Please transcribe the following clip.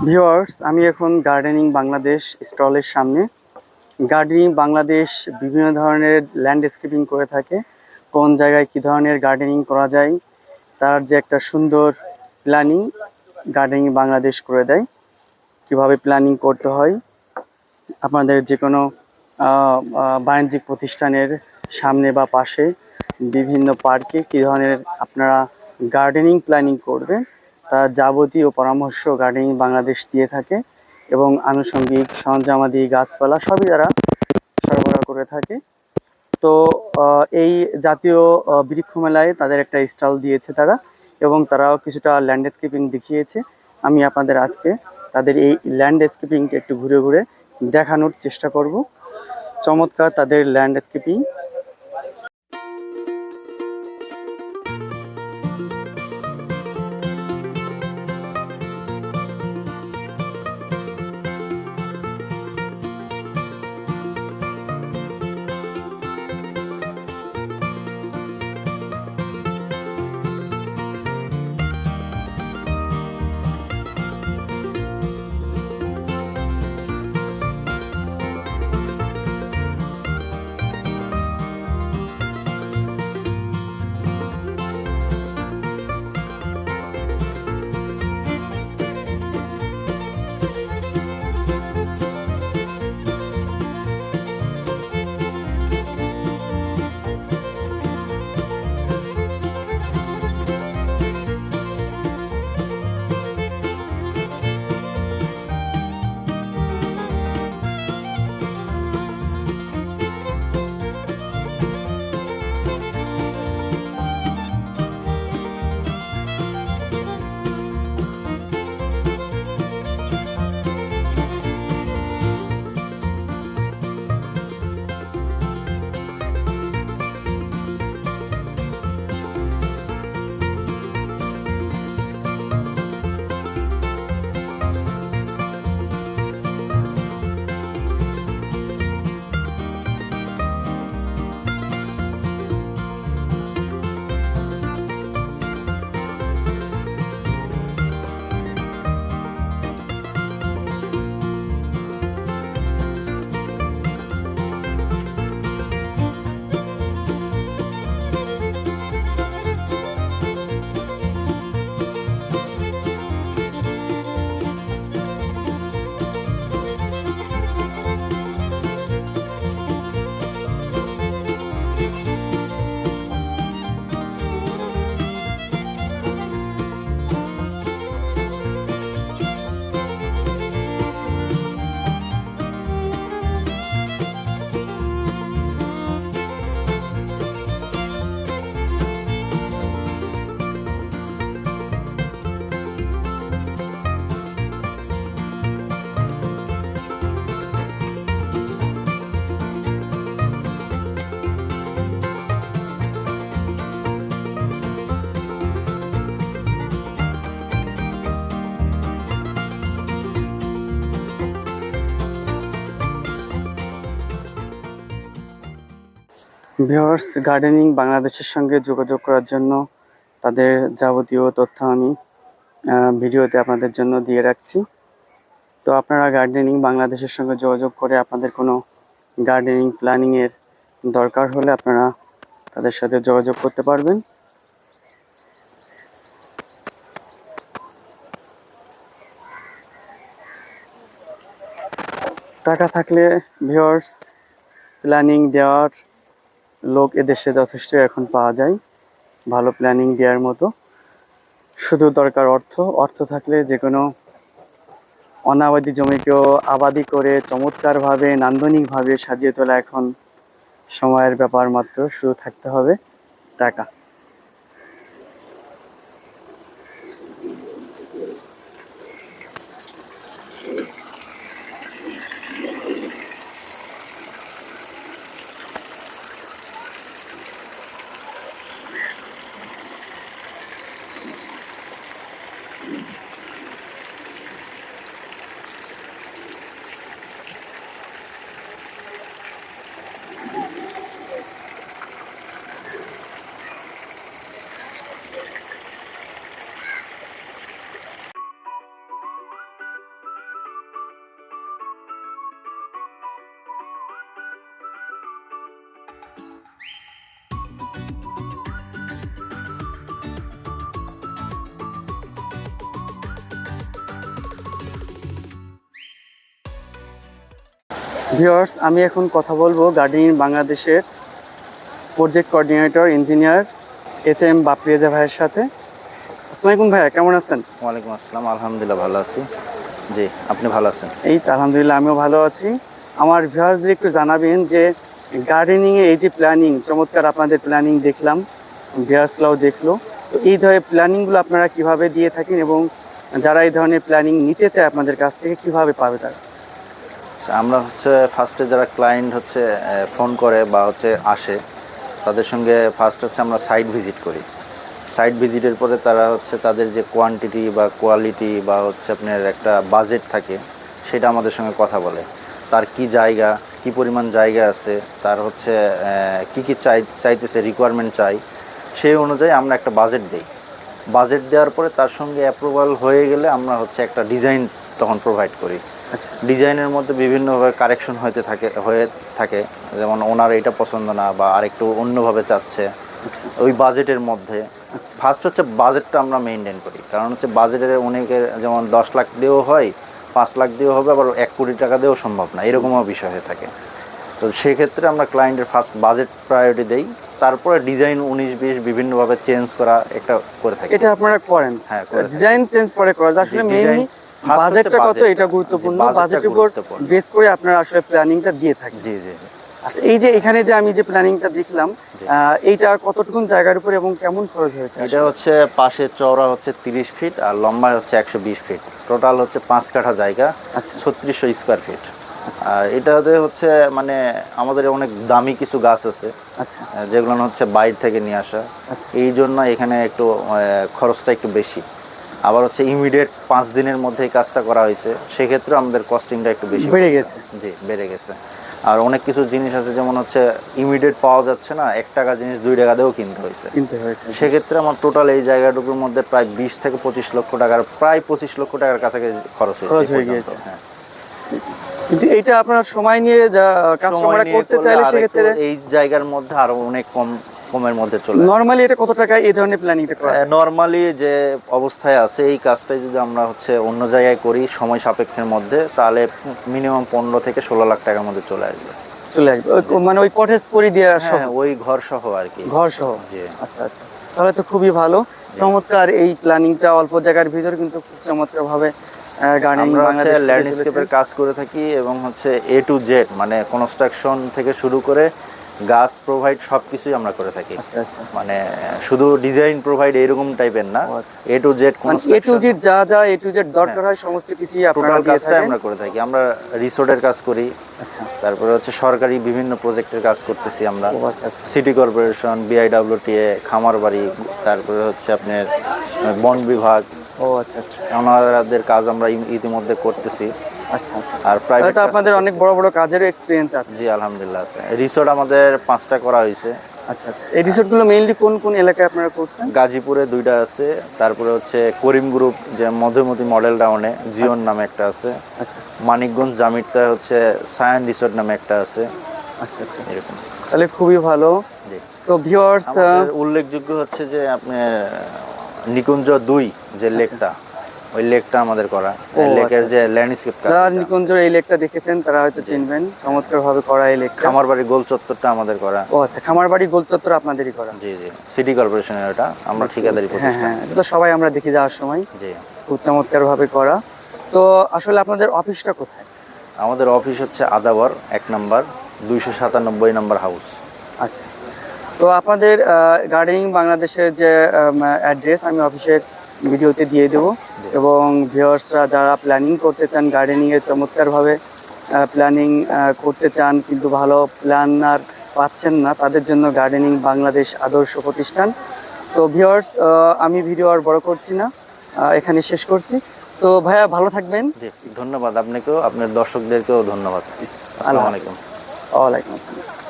Viewers, আমি এখন gardening Bangladesh স্টলের সামনে। গার্ডেনিং বাংলাদেশ বিভিন্ন ধরনের ল্যান্ডস্কেপিং করে থাকে। কোন জায়গায় কী ধরনের গার্ডেনিং করা যায় তার যে একটা সুন্দর প্ল্যানিং গার্ডেনিং বাংলাদেশ করে দেয়। কিভাবে প্ল্যানিং করতে হয়, আপনাদের যে কোনো বাণিজ্যিক প্রতিষ্ঠানের সামনে বা পাশে বিভিন্ন পার্কে কী ধরনের আপনারা গার্ডেনিং প্ল্যানিং করবেন তার যাবতীয় পরামর্শ গার্ডেনিং বাংলাদেশ দিয়ে থাকে এবং আনুষঙ্গিক সরঞ্জামাদি গাছপালা সবই তারা সরবরাহ করে থাকে। তো এই জাতীয় বৃক্ষ মেলায় তাদের একটা স্টল দিয়েছে তারা, এবং তারাও কিছুটা ল্যান্ডস্কেপিং দেখিয়েছে। আমি আপনাদের আজকে তাদের এই ল্যান্ডস্কেপিংটা একটু ঘুরে ঘুরে দেখানোর চেষ্টা করব। চমৎকার তাদের ল্যান্ডস্কেপিং। ভিউয়ার্স, গার্ডেনিং বাংলাদেশের সঙ্গে যোগাযোগ করার জন্য তাদের যাবতীয় তথ্য আমি ভিডিওতে আপনাদের জন্য দিয়ে রাখছি। তো আপনারা গার্ডেনিং বাংলাদেশের সঙ্গে যোগাযোগ করে আপনাদের কোনো গার্ডেনিং প্ল্যানিংয়ের দরকার হলে আপনারা তাদের সাথে যোগাযোগ করতে পারবেন। টাকা থাকলে ভিউয়ার্স প্ল্যানিং দেওয়ার লোক এদেশে যথেষ্ট এখন পাওয়া যায়, ভালো প্ল্যানিং দেওয়ার মতো। শুধু দরকার অর্থ। অর্থ থাকলে যে কোনো অনাবাদি জমিকেও আবাদি করে চমৎকারভাবে নান্দনিকভাবে সাজিয়ে তোলা এখন সময়ের ব্যাপার মাত্র, শুধু থাকতে হবে টাকা। ভিউয়ার্স, আমি এখন কথা বলবো গার্ডেনিং বাংলাদেশের প্রজেক্ট কোঅর্ডিনেটর ইঞ্জিনিয়ার HM বাপ্রিয়াজা ভাইয়ের সাথে। আসসালামু আলাইকুম ভাইয়া, কেমন আছেন? ওয়ালাইকুম আসসালাম, আলহামদুলিল্লাহ ভালো আছি। জি, আপনি ভালো আছেন? এই তো আলহামদুলিল্লাহ, আমিও ভালো আছি। আমার ভিউয়ার্সদের একটু জানাবেন যে গার্ডেনিংয়ে এই যে প্ল্যানিং, চমৎকার আপনাদের প্ল্যানিং দেখলাম, ভিউয়ার্সরাও দেখলো, তো এই ধরনের প্ল্যানিংগুলো আপনারা কিভাবে দিয়ে থাকেন এবং যারা এই ধরনের প্ল্যানিং নিতে চায় আপনাদের কাছ থেকে কিভাবে পাবে তারা? আচ্ছা, আমরা ফার্স্টে যারা ক্লায়েন্ট ফোন করে বা আসে, তাদের সঙ্গে ফার্স্ট আমরা সাইট ভিজিট করি। সাইট ভিজিটের পরে তারা তাদের যে কোয়ান্টিটি বা কোয়ালিটি বা আপনার একটা বাজেট থাকে, সেটা আমাদের সঙ্গে কথা বলে। তার কি জায়গা, কি পরিমাণ জায়গা আছে, তার কি কি চাইতেছে, রিকোয়ারমেন্ট চাই, সেই অনুযায়ী আমরা একটা বাজেট দিই। বাজেট দেওয়ার পরে তার সঙ্গে অ্যাপ্রুভাল হয়ে গেলে আমরা একটা ডিজাইন তখন প্রোভাইড করি। আচ্ছা, ডিজাইনের মধ্যে বিভিন্নভাবে কারেকশন হয়ে থাকে, যেমন ওনার এটা পছন্দ না বা আরেকটু অন্যভাবে চাচ্ছে, আচ্ছা, ওই বাজেটের মধ্যে। আচ্ছা, ফার্স্ট বাজেটটা আমরা মেনটেন করি, কারণ বাজেটের অনেকের যেমন 10 লাখ দিয়েও হয়, 5 লাখ দিয়েও হবে, আবার 1 কোটি টাকা দিয়েও সম্ভব না, এরকমও বিষয় হয়ে থাকে। তো সেক্ষেত্রে আমরা ক্লায়েন্টের ফার্স্ট বাজেট প্রায়োরিটি দেই, তারপরে ডিজাইন 19-20 বিভিন্নভাবে চেঞ্জ করা একটা করে থাকি। এটা আপনারা করেন? হ্যাঁ, ডিজাইন চেঞ্জ পরে করেন। আসলে মেইনলি বাজেটটা কত, এটা গুরুত্বপূর্ণ। বাজেটের উপর বেস করে আপনারা আসলে প্ল্যানিংটা দিয়ে থাকেন। জি জি। আচ্ছা, এই যে এখানে যে আমি যে প্ল্যানিংটা দেখলাম, এইটা কতটুকুন জায়গার উপর এবং কেমন খরচ হয়েছে? এটা পাশে চওড়া 30 ফিট আর লম্বা 120 ফিট, টোটাল 5 কাঠা জায়গা। আচ্ছা, 3600 স্কোয়ার ফিট। আর এটাতে মানে আমাদের অনেক দামি কিছু গাছ আছে। আচ্ছা, যেগুলো বাইরে থেকে নিয়ে আসা। আচ্ছা, এই জন্য এখানে একটু খরচটা একটু বেশি। আবার ইমিডিয়েট 5 দিনের মধ্যে এই কাজটা করা হয়েছে, সেক্ষেত্রে আমাদের কস্টিংটা একটু বেশি বেড়ে গেছে। জি, বেড়ে গেছে। আর অনেক কিছু জিনিস আছে, যেমন ইমিডিয়েট পাওয়া যাচ্ছে না, 1 টাকা জিনিস 2 টাকা দিয়েও কিনতে হয়েছে। সেক্ষেত্রে আমার টোটাল এই জায়গাটুকুর মধ্যে প্রায় 20 থেকে 25 লক্ষ টাকার, প্রায় 25 লক্ষ টাকার কাছাকাছি খরচ হয়ে গিয়েছে। হ্যাঁ, কিন্তু এটা আপনারা সময় নিয়ে যা কাস্টমাররা করতে চাইলে সেক্ষেত্রে এই জায়গার মধ্যে আরো অনেক কমের মধ্যে চলে। নরমালি এটা কত টাকায় এই ধরনের প্ল্যানিংটা করা? নরমালি যে অবস্থায় আছে এই কাজটাই যদি আমরা অন্য জায়গায় করি সময় সাপেক্ষের মধ্যে, তাহলে মিনিমাম 15 থেকে 16 লাখ টাকার মধ্যে চলে আসবে। মানে ওই কটেজ করে দেওয়া সহ? ওই ঘর সহ আর কি। ঘর সহ? জি। আচ্ছা আচ্ছা, তাহলে তো খুবই ভালো, চমৎকার এই প্ল্যানিংটা অল্প জায়গার ভিতর কিন্তু খুব চমৎকার ভাবে আমরা ল্যান্ডস্কেপের কাজ করে থাকি এবং A to Z, মানে কনস্ট্রাকশন থেকে শুরু করে গাছ প্রোভাইড সবকিছুই আমরা করে থাকি। আচ্ছা, আচ্ছা, মানে শুধু ডিজাইন প্রোভাইড এরকম টাইপের না, A to Z কনস্ট্রাকশন যা A to Z দরকার হয় সমস্ত কিছুই আপনারা কাজটা আমরা করে থাকি। আমরা রিসোর্টের কাজ করি। আচ্ছা, তারপরে সরকারি বিভিন্ন প্রজেক্টের কাজ করতেছি আমরা। আচ্ছা, সিটি কর্পোরেশন, BIWTA, খামার বাড়ি, তারপরে আপনার বন বিভাগ। আচ্ছা, আচ্ছা, ওনাদের কাজ আমরা ইতিমধ্যে করতেছি। আচ্ছা, আচ্ছা। আর প্রাইভেট আপনাদের অনেক বড় বড় কাজের এক্সপেরিয়েন্স আছে? জি, আলহামদুলিল্লাহ আছে। রিসোর্ট আমাদের 5টা করা হয়েছে। আচ্ছা, আচ্ছা। এই রিসোর্টগুলো মেইনলি কোন কোন এলাকায় আপনারা করছেন? গাজীপুরে 2টা আছে, তারপরে করিম গ্রুপ যে মধুমতি মডেল টাউনে জিওন নামে একটা আছে। আচ্ছা, মানিকগঞ্জ জামিরটা সায়ান রিসোর্ট নামে একটা আছে। আচ্ছা, আচ্ছা, এরকম। তাহলে খুবই ভালো। জি। তো ভিউয়ার্স, উল্লেখযোগ্য যে আপনার নিকুঞ্জ 2 যে লেকটা, ওই লেকটা আমাদের করা। লেকের যে ল্যান্ডস্কেপ কাজ, যারা নিকুঞ্জের এই লেকটা দেখেছেন তারা হয়তো চিনবেন, চমৎকার ভাবে করা এই লেকটা। খামারবাড়ি গোল চত্বরটা আমাদের করা। আচ্ছা, খামারবাড়ি গোল চত্বর আপনাদেরই করা? জি জি, সিটি কর্পোরেশনের, এটা আমরা ঠিকাদারি প্রতিষ্ঠান। হ্যাঁ, এটা তো সবাই আমরা দেখি যাওয়ার সময়। জি, খুব চমৎকার ভাবে করা। তো আসলে আপনাদের অফিসটা কোথায়? আমাদের অফিস আদাবর 1 নম্বর 297 নম্বর হাউস। আচ্ছা, তো আপনাদের গার্ডেনিং বাংলাদেশের যে অ্যাড্রেস আমি অফিসের ভিডিওতে দিয়ে দেবো, এবং ভিউয়ার্সরা যারা প্ল্যানিং করতে চান, গার্ডেনিংয়ের চমৎকারভাবে প্ল্যানিং করতে চান কিন্তু ভালো প্ল্যানার পাচ্ছেন না, তাদের জন্য গার্ডেনিং বাংলাদেশ আদর্শ প্রতিষ্ঠান। তো ভিউয়ার্স, আমি ভিডিও আর বড় করছি না, এখানে শেষ করছি। তো ভাইয়া ভালো থাকবেন। জি, ধন্যবাদ আপনাকেও, আপনার দর্শকদেরকেও ধন্যবাদ। আসসালামু আলাইকুম। ওয়ালাইকুম আসসালাম।